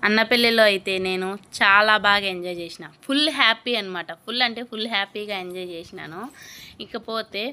అన్న పెళ్ళిలో అయితే నేను చాలా బాగా ఎంజాయ్ చేసిన. ఫుల్ హ్యాపీ అనమాట. ఫుల్ అంటే ఫుల్ హ్యాపీగా ఎంజాయ్ చేసినాను. ఇకపోతే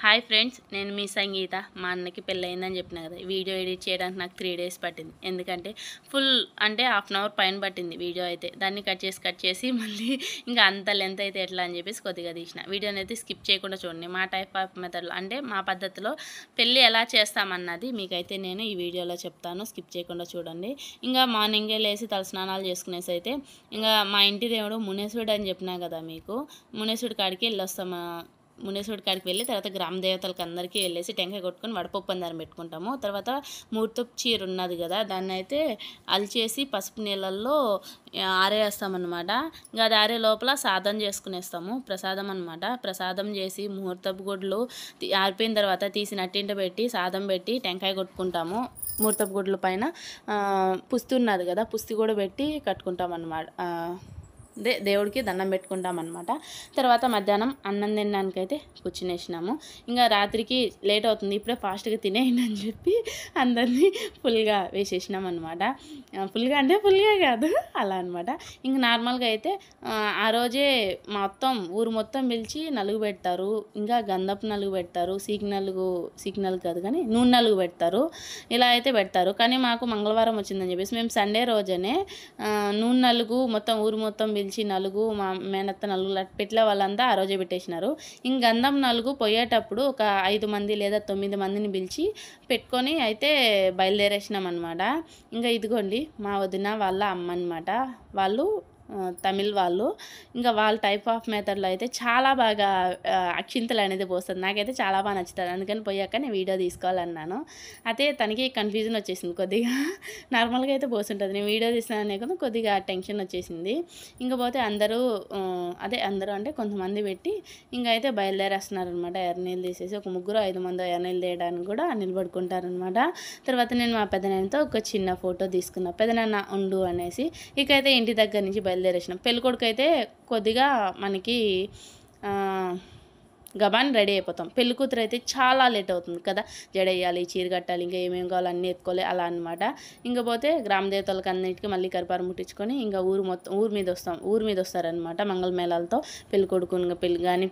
హాయ్ ఫ్రెండ్స్, నేను మీ సంగీత. మా అన్నకి పెళ్ళయిందని చెప్పిన కదా, వీడియో ఎడిట్ చేయడానికి నాకు 3 days పట్టింది. ఎందుకంటే ఫుల్ అంటే ½ hour పైన పట్టింది వీడియో అయితే. దాన్ని కట్ చేసి మళ్ళీ ఇంకా అంత లెంత్ అయితే ఎట్లా అని చెప్పేసి కొద్దిగా తీసిన. వీడియోని అయితే స్కిప్ చేయకుండా చూడండి. మా టైప్ ఆఫ్ మెథడ్లో అంటే మా పద్ధతిలో పెళ్ళి ఎలా చేస్తామన్నది మీకైతే నేను ఈ వీడియోలో చెప్తాను. స్కిప్ చేయకుండా చూడండి. ఇంకా మార్నింగే లేచి తలస్నానాలు చేసుకునేసి అయితే ఇంకా మా ఇంటి దేవుడు మునేశ్వరుడు అని చెప్పినా కదా మీకు, మునేశ్వరుడి కాడికి వెళ్ళొస్తాము. మునేశ్వరుడి కాడికి వెళ్ళి తర్వాత గ్రామ దేవతలకు అందరికీ వెళ్ళేసి టెంకాయ కొట్టుకొని వడపప్పు అందరం పెట్టుకుంటాము. తర్వాత ముహూర్తపు చీర ఉన్నది కదా, దాన్ని అయితే అలిచేసి పసుపు నీళ్ళల్లో ఆరేస్తామన్నమాట. ఇంకా అది ఆరే లోపల సాధన చేసుకునేస్తాము, ప్రసాదం అనమాట. ప్రసాదం చేసి ముహూర్తపు గుడ్లు ఆరిపోయిన తర్వాత తీసి నట్టింట పెట్టి సాదం పెట్టి టెంకాయ కొట్టుకుంటాము. ముహూర్తపు గుడ్ల పైన పుస్తి ఉన్నది కదా, పుస్తి కూడా పెట్టి కట్టుకుంటాం అన్నమాట. దేవుడికి దండం పెట్టుకుంటాం అనమాట. తర్వాత మధ్యాహ్నం అన్నం తినడానికైతే కూర్చునేసినాము. ఇంకా రాత్రికి లేట్ అవుతుంది, ఇప్పుడే ఫాస్ట్గా తినేయండి అని చెప్పి అందరినీ ఫుల్గా వేసేసినాం అనమాట. ఫుల్గా అంటే ఫుల్గా కాదు, అలా అనమాట. ఇంక నార్మల్గా అయితే ఆ రోజే ఊరు మొత్తం పిలిచి నలుగు పెడతారు. ఇంకా గంధపు నలుగు పెడతారు, సీకి నలుగు కాదు కానీ నూనె నలుగు పెడతారు. ఇలా అయితే పెడతారు. కానీ మాకు మంగళవారం వచ్చిందని చెప్పేసి మేము సండే రోజనే నూనె నలుగు ఊరు మొత్తం పిలిచి నలుగు, మా మేనత్త నలుగు పెట్ల వాళ్ళంతా ఆ రోజే పెట్టేసినారు. ఇంక గంధం నలుగు పోయేటప్పుడు ఒక 5 మంది లేదా 9 మందిని పిలిచి పెట్టుకొని అయితే బయలుదేరేసినాం అనమాట. ఇంకా ఇదిగోండి మా వదిన వాళ్ళ అమ్మ అనమాట. వాళ్ళు తమిళ్ వాళ్ళు. ఇంకా వాళ్ళ టైప్ ఆఫ్ మెథడ్లో అయితే చాలా బాగా అక్షింతలు అనేది పోస్తుంది. నాకైతే చాలా బాగా నచ్చుతుంది. అందుకని పోయాక నేను వీడియో తీసుకోవాలన్నాను. అయితే తనకి కన్ఫ్యూజన్ వచ్చేసింది కొద్దిగా. నార్మల్గా అయితే పోస్తుంటుంది, నేను వీడియో తీసినానే కదా కొద్దిగా టెన్షన్ వచ్చేసింది. ఇంకా పోతే అందరూ అంటే కొంతమంది పెట్టి ఇంకా అయితే బయలుదేరేస్తున్నారనమాట. ఎర్రనీళ్ళు తీసేసి ఒక 3-5 మంది ఎర్రనీళ్ళు తీయడానికి కూడా నిలబడుకుంటారనమాట. తర్వాత నేను మా పెదనాన్నతో ఒక చిన్న ఫోటో తీసుకున్నా, పెదనాన్న ఉండు అనేసి. ఇకైతే ఇంటి దగ్గర నుంచి బయలుదేరేసినాం. పెళ్ళికొడుకు అయితే కొద్దిగా మనకి గబాన్ రెడీ అయిపోతాం. పెళ్లి కూతురు అయితే చాలా లేట్ అవుతుంది కదా, జడ వేయాలి, చీర కట్టాలి, ఇంకా ఏమేమి కావాలి అన్నీ ఎత్తుకోవాలి, అలా అనమాట. ఇంకా పోతే గ్రామ దేవతలకు అన్నిటికీ మళ్ళీ కరిపారం ముట్టించుకొని ఇంకా ఊరు మీద వస్తారనమాట. మంగళ మేళాలతో పెళ్లి కొడుకుని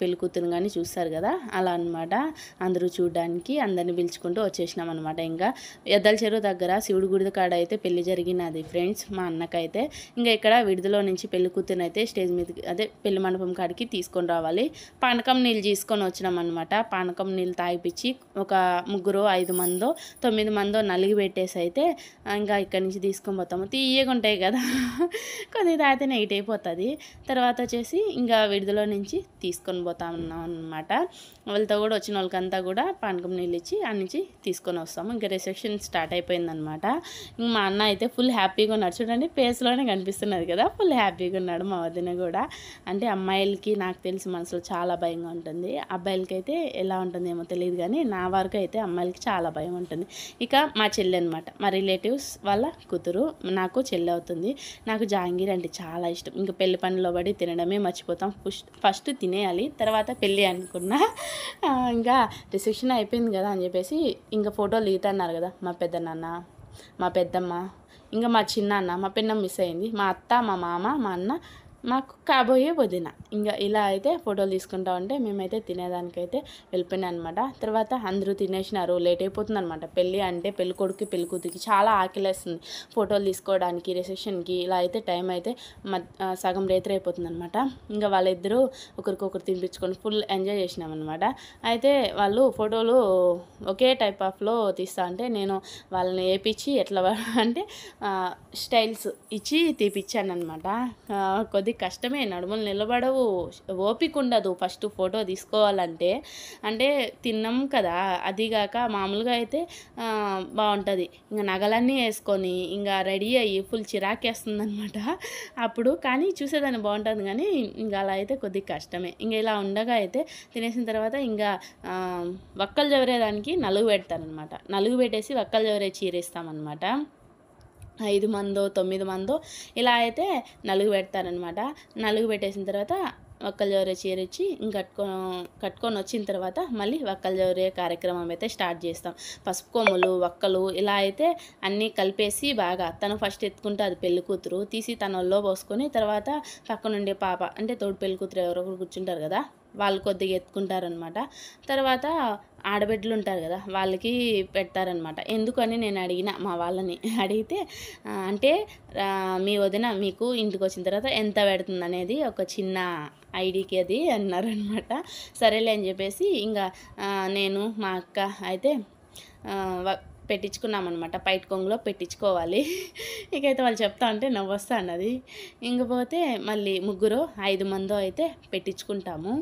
పెళ్లి కూతురుని కానీ చూస్తారు కదా, అలా అనమాట. అందరూ చూడడానికి అందరిని పిలుచుకుంటూ వచ్చేసినాం అనమాట. ఇంకా ఎద్దల చెరువు దగ్గర శివుడి గుడి కాడ అయితే పెళ్లి జరిగినది ఫ్రెండ్స్, మా అన్నకైతే. ఇంకా ఇక్కడ విడుదల నుంచి పెళ్లి కూతురుని అయితే స్టేజ్ మీద పెళ్లి మండపం కాడికి తీసుకొని రావాలి. పానకం నీళ్ళు తీసుకొని వచ్చినాం అనమాట. పానకం నీళ్ళు తాగిపించి ఒక 3-5 మందో 9 మందో నలిగి పెట్టేసి అయితే ఇంకా ఇక్కడి నుంచి తీసుకొని పోతాము. తీయగా ఉంటాయి కదా, కొద్దిగా తాగితే నెగిట్ అయిపోతుంది. తర్వాత వచ్చేసి ఇంకా విడుదల నుంచి తీసుకొని పోతా ఉన్నాం అనమాట. వాళ్ళతో కూడా వచ్చిన వాళ్ళకంతా కూడా పానకం నీళ్ళు ఇచ్చి అన్ని నుంచి తీసుకొని వస్తాము. ఇంకా రిసెప్షన్ స్టార్ట్ అయిపోయిందనమాట. ఇంక మా అన్న అయితే ఫుల్ హ్యాపీగా ఉన్నాడు. చూడండి ఫేస్లోనే కనిపిస్తున్నది కదా, ఫుల్ హ్యాపీగా ఉన్నాడు. మా వదిన కూడా. అంటే అమ్మాయిలకి నాకు తెలిసి మనసులో చాలా భయంగా ఉంటుంది, అబ్బాయిలకి అయితే ఎలా ఉంటుందేమో తెలియదు కానీ నా వరకు అయితే అమ్మాయిలకి చాలా భయం ఉంటుంది. ఇక మా చెల్లి అనమాట, మా రిలేటివ్స్ వాళ్ళ కూతురు, నాకు చెల్లి అవుతుంది. నాకు జాంగీర్ అంటే చాలా ఇష్టం. ఇంకా పెళ్లి పనిలో పడి తినడమే మర్చిపోతాం. ఫస్ట్ తినేయాలి, తర్వాత పెళ్ళి అనుకున్నా. ఇంకా రిసెప్షన్ అయిపోయింది కదా అని చెప్పేసి ఇంకా ఫోటోలు దిగుతున్నారు కదా మా పెద్దనాన్న, మా పెద్దమ్మ, ఇంకా మా చిన్నాన్న, మా పిన్న మిస్ అయింది, మా అత్త, మా మామ, మా అన్న, మాకు కాబోయే వదిన. ఇంకా ఇలా అయితే ఫోటోలు తీసుకుంటా ఉంటే మేమైతే తినేదానికైతే వెళ్ళిపోయినా అనమాట. తర్వాత అందరూ తినేసినారు, లేట్ అయిపోతుంది అనమాట. పెళ్ళి అంటే పెళ్ళి కొడుకు పెళ్ళి కూతురికి చాలా ఆకలేస్తుంది ఫోటోలు తీసుకోవడానికి, రిసెప్షన్కి. ఇలా అయితే టైం అయితే సగం రేత్రి అయిపోతుంది అనమాట. ఇంకా వాళ్ళిద్దరూ ఒకరికొకరు తినిపించుకొని ఫుల్ ఎంజాయ్ చేసినామన్నమాట. అయితే వాళ్ళు ఫోటోలు ఒకే టైప్ ఆఫ్లో తీస్తా అంటే నేను వాళ్ళని వేయించి ఎట్లా అంటే స్టైల్స్ ఇచ్చి తీపిచ్చాను అనమాట. కొద్ది కష్టమే, నడుములు నిలబడవు, ఓపిక ఉండదు ఫస్ట్ ఫోటో తీసుకోవాలంటే. అంటే తిన్నాం కదా, అదిగాక మామూలుగా అయితే బాగుంటుంది. ఇంకా నగలన్నీ వేసుకొని ఇంకా రెడీ అయ్యి ఫుల్ చిరాకేస్తుంది అనమాట అప్పుడు. కానీ చూసేదాన్ని బాగుంటుంది కానీ ఇంకా అలా అయితే కొద్దిగా కష్టమే. ఇంకా ఇలా ఉండగా అయితే తినేసిన తర్వాత ఇంకా వక్కలు జవరేదానికి నలుగు పెడతానమాట. నలుగు పెట్టేసి వక్కలు జవరే చీరేస్తామన్నమాట. 5 మందో 9 మందో ఇలా అయితే నలుగు పెడతారనమాట. నలుగు పెట్టేసిన తర్వాత వక్కలజోరే చీర ఇచ్చి కట్టుకొని వచ్చిన తర్వాత మళ్ళీ వక్కలజోరే కార్యక్రమం అయితే స్టార్ట్ చేస్తాం. పసుపు కొమ్ములు, వక్కలు ఇలా అయితే అన్నీ కలిపేసి బాగా తను ఫస్ట్ ఎత్తుకుంటుంది పెళ్లి కూతురు, తీసి తన ఒళ్ళో పోసుకొని తర్వాత పక్కనుండే పాప అంటే తోడు పెళ్లి కూతురు ఎవరో ఒకరు కూర్చుంటారు కదా, వాళ్ళు కొద్దిగా ఎత్తుకుంటారనమాట. తర్వాత ఆడబిడ్డలు ఉంటారు కదా, వాళ్ళకి పెడతారనమాట. ఎందుకని నేను అడిగిన మా వాళ్ళని అడిగితే అంటే మీ వదిన మీకు ఇంటికి వచ్చిన తర్వాత ఎంత పెడుతుంది అనేది ఒక చిన్న ఐడికి అది అన్నారనమాట. సరేలే అని చెప్పేసి ఇంకా నేను మా అక్క అయితే పెట్టించుకున్నామన్నమాట. పైట కొంగులో పెట్టించుకోవాలి. ఇకైతే వాళ్ళు చెప్తా ఉంటే నవ్వొస్తా అన్నది. ఇంకపోతే మళ్ళీ 5 మందో అయితే పెట్టించుకుంటాము.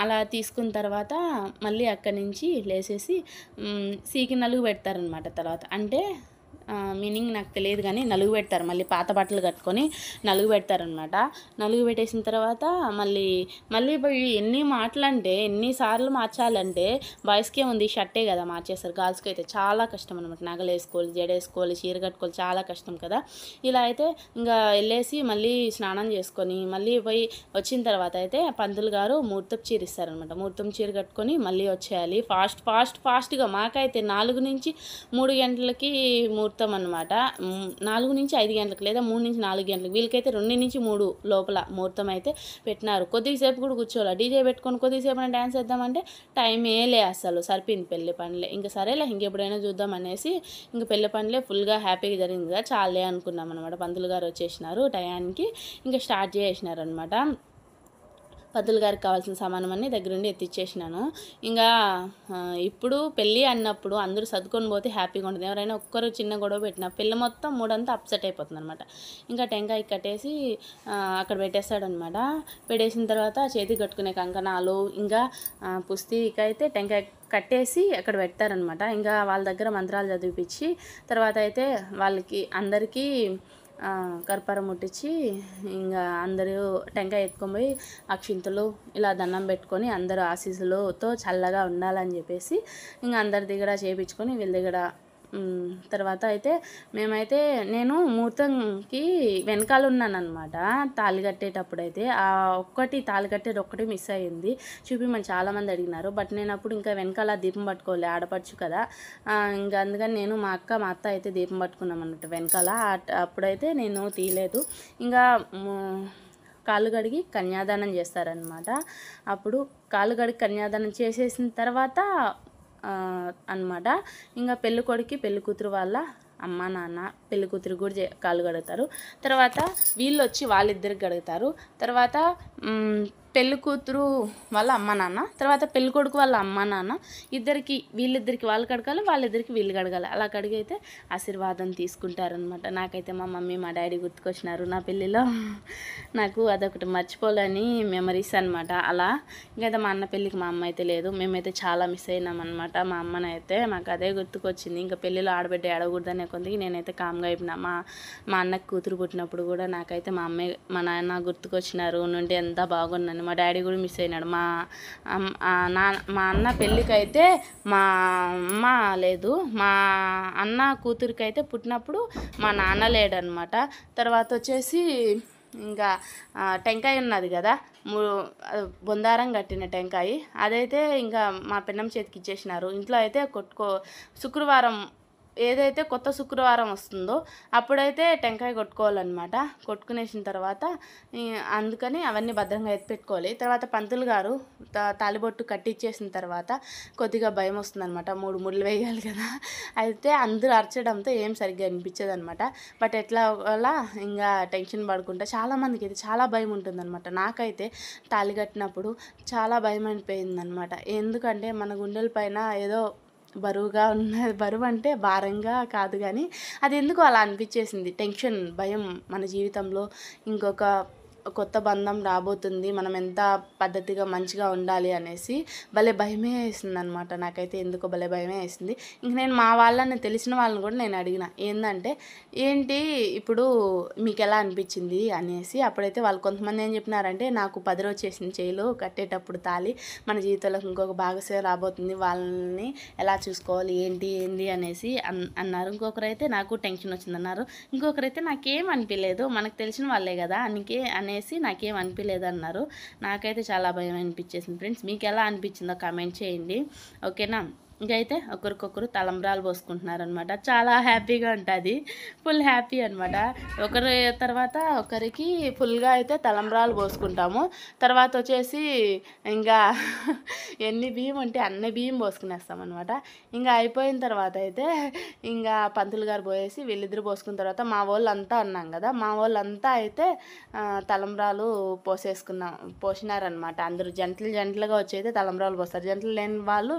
అలా తీసుకున్న తర్వాత మళ్ళీ అక్కడి నుంచి లేసేసి సీకి నలుగు పెడతారనమాట. తర్వాత అంటే మీనింగ్ నాకు తెలియదు కానీ నలుగు పెడతారు. మళ్ళీ పాత బట్టలు కట్టుకొని నలుగు పెడతారనమాట. నలుగు పెట్టేసిన తర్వాత మళ్ళీ పోయి ఎన్నిసార్లు మార్చాలంటే బాయ్స్కే ఉంది షర్టే కదా మార్చేస్తారు. గర్ల్స్కి అయితే చాలా కష్టం అనమాట. నగలు వేసుకోవాలి, జడ వేసుకోవాలి, చీర కట్టుకోవాలి, చాలా కష్టం కదా. ఇలా అయితే ఇంకా వెళ్ళేసి మళ్ళీ స్నానం చేసుకొని మళ్ళీ పోయి వచ్చిన తర్వాత అయితే పంతులు గారు ముహూర్తం చీర ఇస్తారనమాట. ముహూర్తం చీర కట్టుకొని మళ్ళీ వచ్చేయాలి. ఫాస్ట్గా మాకైతే 4 నుంచి 3 గంటలకి ముహూర్తం అనమాట. 4 నుంచి 5 గంటలకు లేదా 3 నుంచి 4 గంటలకు, వీళ్ళకైతే 2 నుంచి 3 లోపల ముహూర్తం అయితే పెట్టినారు. కొద్దిసేపు కూడా కూర్చోవాలి. డీజే పెట్టుకొని కొద్దిసేపు డ్యాన్స్ వేద్దామంటే టైమే లే, అసలు సరిపోయింది పెళ్లి పనులే. ఇంకా సరేలే ఇంకెప్పుడైనా చూద్దాం అనేసి ఇంకా పెళ్లి పనులే ఫుల్గా హ్యాపీగా జరిగింది కదా, చాలే అనుకున్నాం అనమాట. పంతులు గారు వచ్చేసినారు టయానికి, ఇంకా స్టార్ట్ చేసినారు అనమాట. పంతులు గారికి కావాల్సిన సామానం అన్నీ దగ్గరుండి ఎత్తిచ్చేసినాను. ఇంకా ఇప్పుడు పెళ్ళి అన్నప్పుడు అందరూ సర్దుకొని పోతే హ్యాపీగా ఉంటుంది. ఎవరైనా ఒక్కరు చిన్న గొడవ పెట్టినా పెళ్ళి మొత్తం మూడంతా అప్సెట్ అయిపోతుంది అనమాట. ఇంకా టెంకాయ కట్టేసి అక్కడ పెట్టేస్తాడనమాట. పెట్టేసిన తర్వాత చేతికి కట్టుకునే కంకణాలు ఇంకా పుస్తీకి అయితే టెంకాయ కట్టేసి అక్కడ పెడతారనమాట. ఇంకా వాళ్ళ దగ్గర మంత్రాలు చదివిపించి తర్వాత అయితే అందరికీ కర్పూరం ముట్టించి ఇంకా అందరూ టెంకాయ ఎత్తుకొని పోయి అక్షింతలు ఇలా దండం పెట్టుకొని అందరూ ఆశీస్సులతో చల్లగా ఉండాలని చెప్పేసి ఇంకా అందరి దగ్గర చేయించుకొని వీళ్ళ దగ్గర తర్వాత అయితే నేను ముహూర్తంకి వెనకాల ఉన్నాను అనమాట. తాళి కట్టేటప్పుడు అయితే తాళి కట్టేది ఒక్కటి మిస్ అయ్యింది. చూపిమని చాలామంది అడిగినారు. బట్ నేను అప్పుడు ఇంకా వెనకాల దీపం పట్టుకోలే, ఆడపడుచు కదా. ఇంకా అందుకని నేను మా అత్త అయితే దీపం పట్టుకున్నాం అన్నట్టు వెనకాల. అప్పుడైతే నేను తీయలేదు. ఇంకా కాళ్ళు కడిగి కన్యాదానం చేస్తారనమాట. అప్పుడు కాళ్ళు కడిగి కన్యాదానం చేసేసిన తర్వాత అనమాట ఇంకా పెళ్ళికొడుకు పెళ్ళి కూతురు వాళ్ళ అమ్మ నాన్న పెళ్ళి కూతురు కూడా కాళ్ళు కడుగుతారు. తర్వాత వీళ్ళు వచ్చి వాళ్ళిద్దరికి కడుగుతారు. తర్వాత పెళ్ళి కూతురు వాళ్ళ అమ్మ నాన్న, తర్వాత పెళ్ళి కొడుకు వాళ్ళ అమ్మ నాన్న వీళ్ళిద్దరికి వాళ్ళు కడగాలి, వాళ్ళిద్దరికి వీళ్ళు కడగాలి. అలా కడిగైతే ఆశీర్వాదం తీసుకుంటారనమాట. నాకైతే మా మమ్మీ మా డాడీ గుర్తుకొచ్చినారు నా పెళ్ళిలో. నాకు అదొకటి మర్చిపోలేని మెమరీస్ అనమాట. అలా ఇంకైతే మా అన్న పెళ్ళికి మా అమ్మ అయితే లేదు. మేమైతే చాలా మిస్ అయినాం అనమాట. మా అమ్మనైతే మాకు అదే గుర్తుకొచ్చింది. ఇంకా పెళ్ళిలో ఆడబిడ్డ ఆడకూడదనే కొందికి నేనైతే కామ్గా అయిపోయినా. మా అన్నకు కూతురు పుట్టినప్పుడు కూడా నాకైతే మా నాన్న గుర్తుకొచ్చినారు. నుండి ఎంత బాగున్నాను. మా డాడీ కూడా మిస్ అయినాడు. మా అన్న పెళ్ళికైతే మా అమ్మ లేదు. మా అన్న కూతురికైతే పుట్టినప్పుడు మా నాన్న లేడనమాట. తర్వాత వచ్చేసి ఇంకా టెంకాయ ఉన్నది కదా, బొందారం కట్టిన టెంకాయ, అదైతే ఇంకా మా పెన్నం చేతికి ఇచ్చేసినారు. ఇంట్లో అయితే శుక్రవారం ఏదైతే కొత్త శుక్రవారం వస్తుందో అప్పుడైతే టెంకాయ కొట్టుకోవాలన్నమాట. కొట్టుకునేసిన తర్వాత అందుకని అవన్నీ భద్రంగా ఎత్తిపెట్టుకోవాలి. తర్వాత పంతులు గారు తాలిబొట్టు కట్టించేసిన తర్వాత కొద్దిగా భయం వస్తుందన్నమాట. 3 ముళ్ళు వేయాలి కదా. అయితే అందరూ అరచడంతో ఏం సరిగ్గా అనిపించదు అనమాట. బట్ ఎట్లా అలా ఇంకా టెన్షన్ పడుకుంటా చాలామందికి అయితే చాలా భయం ఉంటుందన్నమాట. నాకైతే తాళి కట్టినప్పుడు చాలా భయం అనిపోయిందనమాట. ఎందుకంటే మన గుండెల పైన ఏదో బరువుగా ఉన్నది, బరువు అంటే భారంగా కాదు కానీ అది ఎందుకు అలా అనిపించేసింది. టెన్షన్, భయం, మన జీవితంలో ఇంకొక కొత్త బంధం రాబోతుంది, మనం ఎంత పద్ధతిగా మంచిగా ఉండాలి అనేసి భలే భయమే వేసింది అనమాట. నాకైతే ఎందుకో భలే భయమే వేసింది. ఇంక నేను మా వాళ్ళని తెలిసిన వాళ్ళని కూడా నేను అడిగిన, ఏంటి ఇప్పుడు మీకు ఎలా అనిపించింది అనేసి. అప్పుడైతే వాళ్ళు కొంతమంది ఏం చెప్పినారంటే, నాకు 10 రోజు చేసిన చేయిలు కట్టేటప్పుడు తాళి మన జీవితంలో ఇంకొక భాగస్వామి రాబోతుంది, వాళ్ళని ఎలా చూసుకోవాలి ఏంటి అనేసి అన్నారు. ఇంకొకరైతే నాకు టెన్షన్ వచ్చిందన్నారు. ఇంకొకరైతే నాకేం అనిపించలేదు, మనకు తెలిసిన వాళ్ళే కదా అనేసి అనేసి నాకేం అనిపించలేదన్నారు. నాకైతే చాలా భయం అనిపించేసింది ఫ్రెండ్స్. మీకు ఎలా అనిపించిందో కామెంట్ చేయండి, ఓకేనా. ఇంకైతే ఒకరికొకరు తలంబ్రాలు పోసుకుంటున్నారనమాట. చాలా హ్యాపీగా ఉంటుంది, ఫుల్ హ్యాపీ అనమాట. ఒకరి తర్వాత ఒకరికి ఫుల్గా అయితే తలంబ్రాలు పోసుకుంటాము. తర్వాత వచ్చేసి ఇంకా ఎన్ని బియ్యం ఉంటే అన్ని బియ్యం పోసుకునేస్తాం అనమాట. ఇంకా అయిపోయిన తర్వాత అయితే ఇంకా పంతులు గారు పోయేసి వీళ్ళిద్దరు పోసుకున్న తర్వాత మా వాళ్ళంతా అన్నాం కదా, మా వాళ్ళంతా అయితే తలంబ్రాలు పోసినారనమాట. అందరూ జంటలుగా వచ్చి అయితే తలంబ్రాలు పోస్తారు. జంటలు లేని వాళ్ళు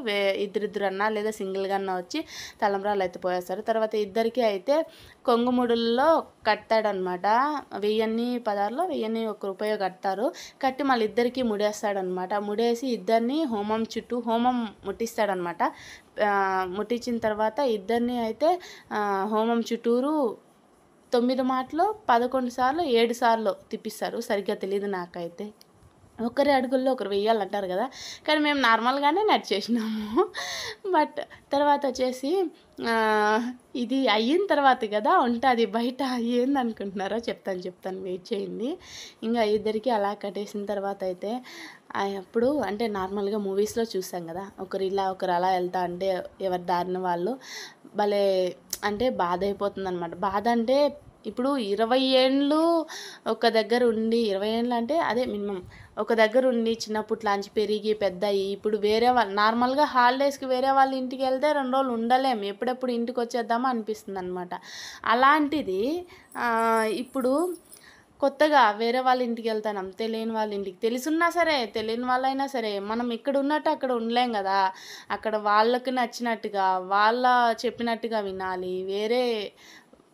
ఇద్దరిద్దరు అన్నా లేదా సింగిల్గా అన్నా వచ్చి తలంబ్రాలు అయితే పోయేస్తారు. తర్వాత ఇద్దరికి అయితే కొంగుముడుల్లో కట్టాడనమాట. 1016లో 1 రూపాయి కడతారు. కట్టి మళ్ళీ ఇద్దరికి ముడేస్తాడనమాట. ముడేసి ఇద్దరిని హోమం ముట్టిస్తాడనమాట. ముట్టించిన తర్వాత ఇద్దరిని అయితే హోమం చుట్టూరు 9 మాటలు 11 సార్లు 7 సార్లు తిప్పిస్తారు. సరిగ్గా తెలియదు నాకైతే. ఒకరి అడుగుల్లో ఒకరు వెయ్యాలంటారు కదా, కానీ మేము నార్మల్గానే నడిచేసినాము. బట్ తర్వాత వచ్చేసి ఇది అయిన తర్వాత కదా ఉంటుంది బయట, ఏందనుకుంటున్నారో చెప్తాను వెయిట్ చేయండి. ఇంకా ఇద్దరికి అలా కట్టేసిన తర్వాత అయితే అప్పుడు అంటే నార్మల్గా మూవీస్లో చూసాం కదా, ఒకరు ఇలా ఒకరు అలా వెళ్తా అంటే ఎవరి దారిన వాళ్ళు భలే అంటే బాధ అయిపోతుంది అనమాట. బాధ అంటే ఇప్పుడు 20 ఏళ్ళు ఒక దగ్గర ఉండి, 20 ఏళ్ళు అంటే అదే మినిమం ఒక దగ్గర ఉండి చిన్నప్పట్లాంచి పెరిగి పెద్దయి ఇప్పుడు వేరే వాళ్ళు నార్మల్గా హాలిడేస్కి వేరే వాళ్ళ ఇంటికి వెళ్తే 2 రోజులు ఉండలేము, ఎప్పుడెప్పుడు ఇంటికి వచ్చేద్దామో అనిపిస్తుంది అనమాట. అలాంటిది ఇప్పుడు కొత్తగా వేరే వాళ్ళ ఇంటికి వెళ్తాం, తెలియని వాళ్ళ ఇంటికి. తెలుసున్నా సరే తెలియని వాళ్ళైనా సరే మనం ఇక్కడ ఉన్నట్టు అక్కడ ఉండలేం కదా. అక్కడ వాళ్ళకి నచ్చినట్టుగా వాళ్ళ చెప్పినట్టుగా వినాలి. వేరే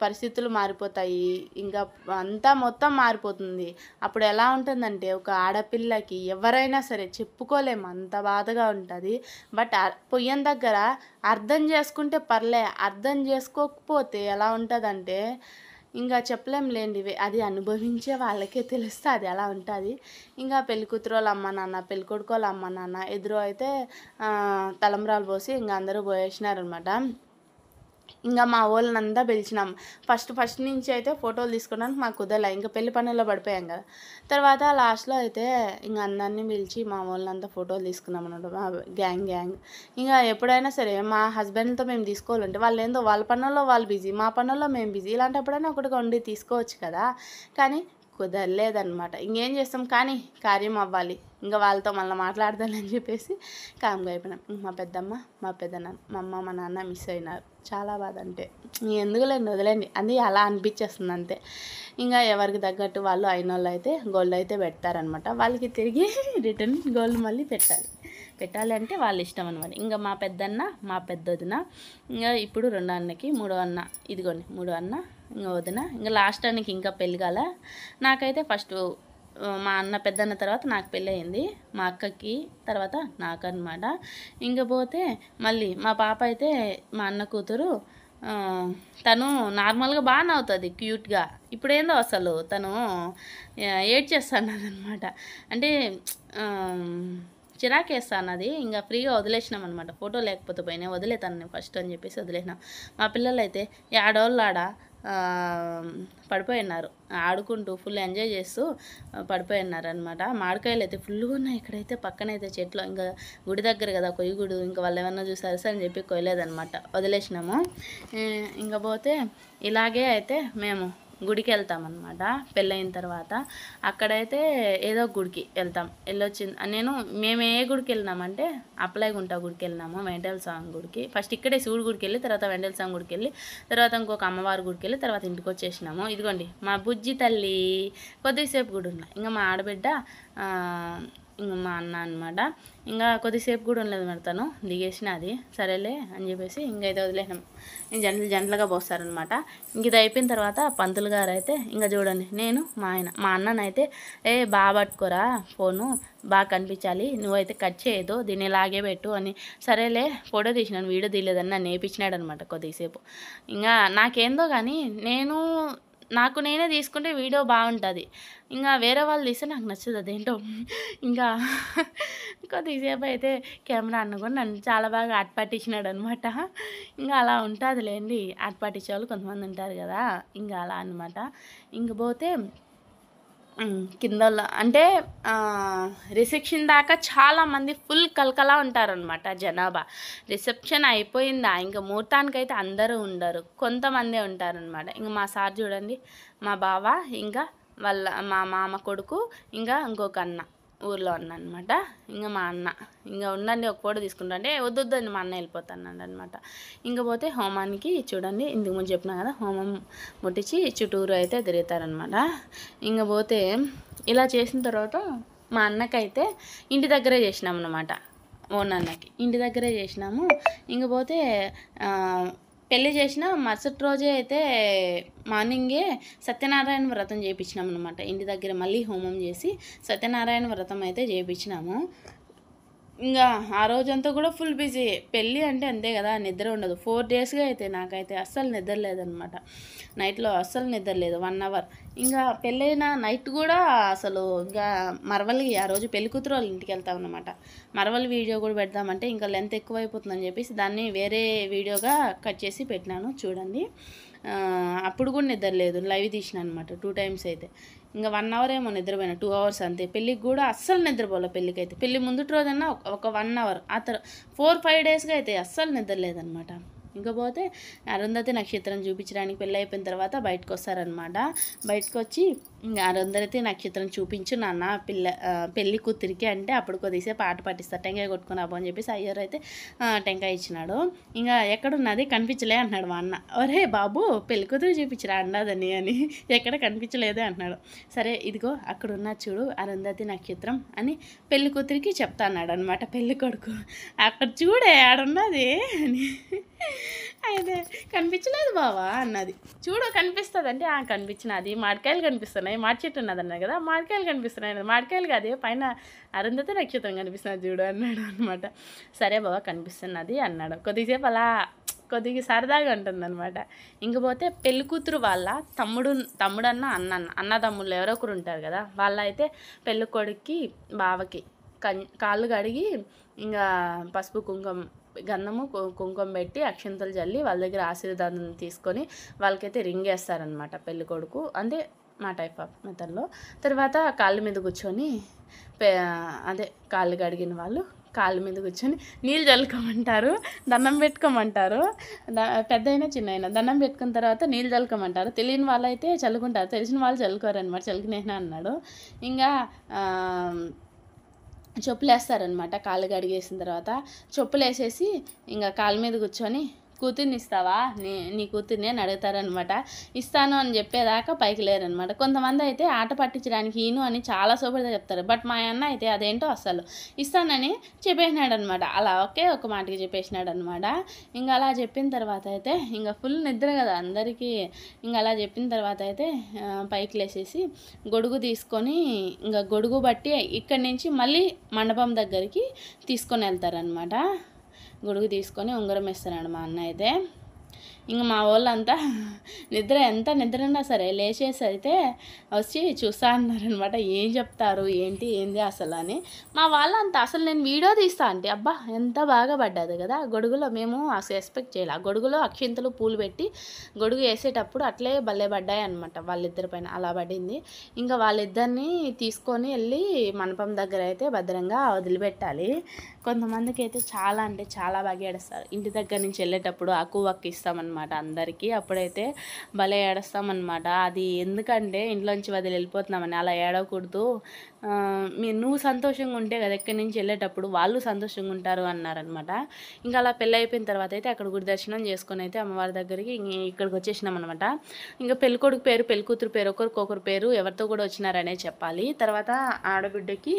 పరిస్థితులు మారిపోతాయి, ఇంకా అంతా మొత్తం మారిపోతుంది. అప్పుడు ఎలా ఉంటుందంటే ఒక ఆడపిల్లకి ఎవరైనా సరే చెప్పుకోలేము, అంత బాధగా ఉంటుంది. బట్ పొయ్యం దగ్గర అర్థం చేసుకుంటే పర్లే, అర్థం చేసుకోకపోతే ఎలా ఉంటుందంటే ఇంకా చెప్పలేంలేండి. అది అనుభవించే వాళ్ళకే తెలుస్తే అది ఎలా ఉంటుంది. ఇంకా పెళ్ళికూతురు వాళ్ళ అమ్మ నాన్న, పెళ్ళికొడుకు వాళ్ళ అమ్మ నాన్న ఎదురు అయితే తలంబ్రాలు పోసి ఇంకా అందరూ పోయేసినారనమాట. ఇంకా మా వాళ్ళనంతా పిలిచినాం. ఫస్ట్ నుంచి అయితే ఫోటోలు తీసుకోవడానికి మాకు కుదరలే, ఇంకా పెళ్లి పనుల్లో పడిపోయాం కదా. తర్వాత లాస్ట్లో అయితే ఇంకా అందరినీ పిలిచి మా వాళ్ళంతా ఫోటోలు తీసుకున్నాం అన్నమాట, మా గ్యాంగ్. ఇంకా ఎప్పుడైనా సరే మా హస్బెండ్తో మేము తీసుకోవాలంటే వాళ్ళు ఏందో వాళ్ళ పనుల్లో వాళ్ళు బిజీ, మా పనుల్లో మేము బిజీ. ఇలాంటప్పుడైనా ఒకటిగా ఉండి తీసుకోవచ్చు కదా, కానీ కుదరలేదనమాట. ఇంకేం చేస్తాం, కానీ కార్యం అవ్వాలి. ఇంకా వాళ్ళతో మళ్ళీ మాట్లాడదాలని చెప్పేసి కామ్గా అయిపోయినాం. మా పెద్దమ్మ మా పెద్దనాన్న మా అమ్మ మా నాన్న మిస్ అయినారు. చాలా బాధ, అంటే ఎందుకులేండి వదిలేండి అది అలా అనిపించేస్తుంది అంతే. ఇంకా ఎవరికి తగ్గట్టు వాళ్ళు అయిన వాళ్ళు అయితే గోల్డ్ అయితే పెడతారనమాట. వాళ్ళకి తిరిగి రిటర్న్ గోల్డ్ మళ్ళీ పెట్టాలి అంటే వాళ్ళ ఇష్టం అనమాట. ఇంకా మా పెద్దన్న మా పెద్దొదిన, ఇంకా ఇప్పుడు 2 అన్నకి 3వ అన్న, ఇదిగోండి 3వ అన్న ఇంకా వదిన. ఇంకా లాస్ట్ అన్నకి ఇంకా పెళ్ళి కాల. నాకైతే ఫస్ట్ మా అన్న పెద్దన్న తర్వాత నాకు పెళ్ళి అయింది, మా అక్కకి తర్వాత నాకు అనమాట. ఇంకా పోతే మళ్ళీ మా పాప అయితే మా అన్న కూతురు, తను నార్మల్గా బాగానే అవుతుంది క్యూట్గా. ఇప్పుడేందో అసలు తను ఏడ్చేస్తానమాట, అంటే చిరాకేస్తానది. ఇంకా ఫ్రీగా వదిలేసినాం అనమాట. ఫోటో లేకపోతే పోయినా వదిలేతాను ఫస్ట్ అని చెప్పేసి వదిలేసినాం. మా పిల్లలు అయితే ఏడోళ్ళు ఆడ పడిపోయినారు, ఆడుకుంటూ ఫుల్ ఎంజాయ్ చేస్తూ పడిపోయినారు అనమాట. మామిడికాయలు అయితే ఫుల్గా ఉన్నాయి ఇక్కడైతే, పక్కనైతే చెట్లు. ఇంకా గుడి దగ్గర కదా కొయ్యి గుడి, ఇంకా వాళ్ళు ఏమన్నా చూసారు సార్ అని చెప్పి కొయ్యలేదనమాట, వదిలేసినాము. ఇంకా పోతే ఇలాగే అయితే మేము గుడికి వెళ్తామన్నమాట పెళ్ళయిన తర్వాత. అక్కడైతే ఏదో గుడికి వెళ్ళొచ్చింది. మేము ఏ గుడికి వెళ్ళినామంటే అప్పలాయగుంట గుడికి వెళ్ళినాము, వెంకటేశ్వర స్వామి గుడికి. ఫస్ట్ ఇక్కడే శివుడి గుడికి వెళ్ళి తర్వాత వెంకటేశ్వర స్వామి గుడికి వెళ్ళి తర్వాత ఇంకొక అమ్మవారి గుడికి వెళ్ళి తర్వాత ఇంటికి వచ్చేసినాము. ఇదిగోండి మా బుజ్జి తల్లి కొద్దిసేపు కూడా ఉన్నా. ఇంకా మా ఆడబిడ్డ ఇంకా మా అన్న అనమాట. ఇంకా కొద్దిసేపు కూడా ఉండలేదు మరి, తను దిగేసిన అది సరేలే అని చెప్పేసి ఇంకైతే వదిలేసినాం. జంటలుగా పోస్తారనమాట. ఇంక ఇది అయిపోయిన తర్వాత పంతులు గారు అయితే ఇంకా చూడండి, నేను మా అన్ననైతే బాగా పట్టుకోరా ఫోను, బాగా కనిపించాలి, నువ్వైతే కట్ చేయదు, దీన్ని ఇలాగే పెట్టు అని. సరేలే ఫోటో తీసినాను, వీడియో తీయలేదని నన్ను నేర్పించినాడు అనమాట కొద్దిసేపు. ఇంకా నాకేందో కానీ నాకు నేనే తీసుకుంటే వీడియో బాగుంటుంది, ఇంకా వేరే వాళ్ళు తీస్తే నాకు నచ్చదు అదేంటో. ఇంకా కొద్దిసేపు అయితే కెమెరా అన్న కూడా నన్ను చాలా బాగా పట్టించినాడు అనమాట. ఇంకా అలా ఉంటుందిలేండి, పట్టించే వాళ్ళు కొంతమంది ఉంటారు కదా, ఇంకా అలా అనమాట. ఇంక పోతే కిందోళ్ళ అంటే రిసెప్షన్ దాకా చాలామంది ఫుల్ కలకలా ఉంటారనమాట జనాభా. రిసెప్షన్ అయిపోయిందా ఇంక ముహూర్తానికైతే అందరూ ఉండరు, కొంతమందే ఉంటారనమాట. ఇంక మా సార్ చూడండి, మా బావ, ఇంకా మా మామ కొడుకు, ఇంకా ఇంకొక అన్న, ఊర్లో అన్న అనమాట. ఇంకా మా అన్న ఇంకా ఉండండి ఒక ఫోటో తీసుకుంటా అంటే వద్దండి మా అన్న వెళ్ళిపోతాను అనమాట. ఇంకా పోతే హోమానికి చూడండి, ఇందుకు ముందు చెప్పినా కదా, హోమం ముట్టించి చుట్టూరు అయితే తిరుగుతారనమాట. ఇంకా పోతే ఇలా చేసిన తర్వాత మా అన్నకైతే ఇంటి దగ్గరే చేసినాం అనమాట. ఓనన్నకి ఇంటి దగ్గరే చేసినాము. ఇంక పోతే పెళ్ళి చేసిన మరుసటి రోజే అయితే మార్నింగే సత్యనారాయణ వ్రతం చేయించినాం అనమాట. ఇంటి దగ్గర మళ్ళీ హోమం చేసి సత్యనారాయణ వ్రతం అయితే చేయించినాము. ఇంకా ఆ రోజంతా కూడా ఫుల్ బిజీ. పెళ్ళి అంటే అంతే కదా, నిద్ర ఉండదు. 4 డేస్గా అయితే నాకైతే అస్సలు నిద్ర లేదనమాట. నైట్లో అస్సలు నిద్ర లేదు, 1 అవర్. ఇంకా పెళ్ళైన నైట్ కూడా అసలు ఇంకా మరవలి ఆ రోజు పెళ్లి కూతురు వాళ్ళ ఇంటికి వెళ్తామన్నమాట. మరవలి వీడియో కూడా పెడదామంటే ఇంకా లెంత్ ఎక్కువైపోతుందని చెప్పేసి దాన్ని వేరే వీడియోగా కట్ చేసి పెట్టినాను చూడండి. అప్పుడు కూడా నిద్ర లేదు, లైవ్ తీసిన అనమాట 2 టైమ్స్ అయితే. ఇంకా 1 అవర్ ఏమో నిద్రపోయినా, 2 అవర్స్ అంతే. పెళ్ళికి కూడా అస్సలు నిద్రపోలే. పెళ్ళికి అయితే పెళ్ళి ముందుటి రోజన్నా ఒక 1 అవర్, ఆ తర్వాత 4-5 డేస్గా అయితే అస్సలు నిద్ర లేదనమాట. ఇంకా పోతే అరుంధతి నక్షత్రం చూపించడానికి పెళ్ళి అయిపోయిన తర్వాత బయటకు వస్తారనమాట. బయటకు వచ్చి అరుంధతి నక్షత్రం చూపించు నాన్న పెళ్ళి కూతురికి అంటే అప్పుడు కొద్దిసేపు ఆట పట్టిస్తారు, టెంకాయ కొట్టుకుని అబ్బో అని చెప్పేసి అయ్యారు అయితే టెంకాయ ఇచ్చినాడు. ఇంకా ఎక్కడున్నది కనిపించలే అంటున్నాడు మా అన్న. ఒరే బాబు పెళ్లి కూతురు చూపించరా అన్నదని అని, ఎక్కడ కనిపించలేదే అంటున్నాడు. సరే ఇదిగో అక్కడ ఉన్న చూడు అరుంధతి నక్షత్రం అని పెళ్లి కూతురికి చెప్తా అన్నాడు అనమాట పెళ్ళి కొడుకు. అక్కడ చూడే ఆడున్నది అని. అయితే కనిపించలేదు బావా అన్నది. చూడు కనిపిస్తుంది అంటే కనిపించినది, మామిడికాయలు కనిపిస్తున్నాయి, మాడి చెట్టు ఉన్నది అన్నారు కదా, మామిడికాయలు కనిపిస్తున్నాయి, మామిడికాయలు కాదే పైన అరుంధతి నక్షత్రం కనిపిస్తున్నది చూడు అన్నాడు అనమాట. సరే బావా కనిపిస్తున్నది అన్నాడు. కొద్దిసేపు అలా కొద్దిగా సరదాగా ఉంటుందన్నమాట. ఇంకపోతే పెళ్లి కూతురు వాళ్ళ తమ్ముడన్న అన్నదమ్ముళ్ళు ఎవరో ఒకరు ఉంటారు కదా, వాళ్ళైతే పెళ్ళి కొడుక్కి బావకి కాళ్ళు కడిగి ఇంకా పసుపు కుంకుమ గంధము కుంకుమ పెట్టి అక్షంతలు చల్లి వాళ్ళ దగ్గర ఆశీర్వాదం తీసుకొని వాళ్ళకైతే రింగ్ వేస్తారనమాట పెళ్ళి కొడుకు. అంటే మా టైప్ ఆఫ్ మెథడ్లో. తర్వాత కాళ్ళ మీద కూర్చొని అదే కాళ్ళు కడిగిన వాళ్ళు కాళ్ళ మీద కూర్చొని నీళ్ళు చల్లుకోమంటారు, దండం పెట్టుకోమంటారు. పెద్ద అయినా చిన్న అయినా దండం పెట్టుకున్న తర్వాత నీళ్ళు చల్లుకోమంటారు. తెలియని వాళ్ళు అయితే చల్లుకుంటారు, తెలిసిన వాళ్ళు చల్లుకోరనమాట. చల్లుకునేనా అన్నాడు. ఇంకా చెప్పులు వేస్తారనమాట. కాళ్ళు కడిగేసిన తర్వాత చెప్పులు వేసేసి ఇంకా కాళ్ళ మీద కూర్చొని కూతుర్ని ఇస్తావా నీ కూతుర్ని అని అడుగుతారనమాట. ఇస్తాను అని చెప్పేదాకా పైకి లేరనమాట. కొంతమంది అయితే ఆట పట్టించడానికి ఈను అని చాలా సూపర్గా చెప్తారు. బట్ మా అన్న అయితే అదేంటో అసలు ఇస్తానని చెప్పేసినాడు అనమాట. అలా ఒక మాటకి చెప్పేసినాడు అనమాట. ఇంకా అలా చెప్పిన తర్వాత అయితే ఇంకా ఫుల్ నిద్ర కదా అందరికీ. ఇంకా అలా చెప్పిన తర్వాత అయితే పైకి లేసేసి గొడుగు తీసుకొని ఇంకా గొడుగు బట్టి ఇక్కడి నుంచి మళ్ళీ మండపం దగ్గరికి తీసుకొని వెళ్తారనమాట. గొడుగు తీసుకొని ఉంగరం వేస్తున్నాడు మా అన్న అయితే. ఇంక మా వాళ్ళంతా ఎంత నిద్ర ఉన్నా సరే లేచేసి అయితే వచ్చి చూస్తూ అన్నారనమాట. ఏం చెప్తారు ఏంది అసలు అని. మా వాళ్ళంతా అసలు నేను వీడియో తీస్తా అంటే అబ్బా ఎంత బాగా పడ్డది కదా గొడుగులో. మేము అసలు ఎక్స్పెక్ట్ చేయాలి. ఆ గొడుగులో అక్షింతలు పూలు పెట్టి గొడుగు వేసేటప్పుడు అట్లే భలే పడ్డాయి అనమాట వాళ్ళిద్దరి పైన. అలా పడింది. ఇంకా వాళ్ళిద్దరిని తీసుకొని వెళ్ళి మండపం దగ్గర అయితే భద్రంగా వదిలిపెట్టాలి. కొంతమందికి అయితే చాలా అంటే చాలా బాగా ఏడుస్తారు. ఇంటి దగ్గర నుంచి వెళ్ళేటప్పుడు ఆకువక్కి ఇస్తామన్నమాట అందరికీ. అప్పుడైతే భలే ఏడుస్తామన్నమాట. అది ఎందుకంటే ఇంట్లోంచి వదిలి వెళ్ళిపోతున్నామని. అలా ఏడవకూడదు, నువ్వు సంతోషంగా ఉంటే కదా ఎక్కడి నుంచి వెళ్ళేటప్పుడు వాళ్ళు సంతోషంగా ఉంటారు అన్నారనమాట. ఇంకా అలా పెళ్ళి అయిపోయిన తర్వాత అయితే అక్కడ గుడి దర్శనం చేసుకొని అయితే అమ్మవారి దగ్గరికి ఇక్కడికి వచ్చేసినాం అనమాట. ఇంకా పెళ్ళికొడుకు పేరు పెళ్ళికూతురు పేరు ఒకరికొకరు పేరు ఎవరితో కూడా వచ్చినారనే చెప్పాలి. తర్వాత ఆడబిడ్డకి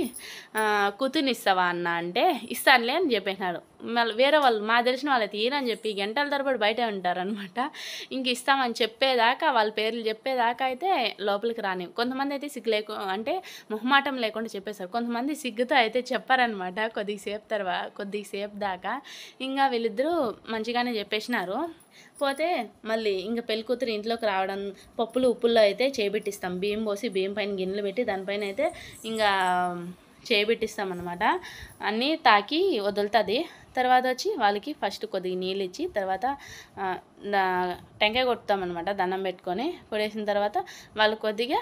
కూతుర్ని ఇస్తావా అన్న అంటే ఇస్తానులే అని చెప్పేసినాడు. మళ్ళీ వేరే వాళ్ళు మా తెలిసిన వాళ్ళైతే ఈయనని చెప్పి గంటల తరబడి బయటే ఉంటారనమాట. ఇంక ఇస్తామని చెప్పేదాకా వాళ్ళ పేర్లు చెప్పేదాకా అయితే లోపలికి రాని. కొంతమంది అయితే సిగ్గు అంటే మొహమాటం లేకుండా చెప్పేశారు. కొంతమంది సిగ్గుతో అయితే చెప్పారనమాట కొద్దిసేపు దాకా. ఇంకా వీళ్ళిద్దరూ మంచిగానే చెప్పేసినారు. పోతే మళ్ళీ ఇంకా పెళ్ళికూతురు ఇంట్లోకి రావడం పప్పులు ఉప్పుల్లో అయితే చేపెట్టిస్తాం. బియ్యం పోసి బియ్యం పైన గిన్నెలు పెట్టి దానిపైన అయితే ఇంకా చేయబెట్టిస్తామన్నమాట. అన్నీ తాకి వదులుతుంది. తర్వాత వచ్చి వాళ్ళకి ఫస్ట్ కొద్దిగా నీళ్ళు ఇచ్చి తర్వాత టెంకాయ కొడతామన్నమాట దండం పెట్టుకొని. కొడేసిన తర్వాత వాళ్ళు కొద్దిగా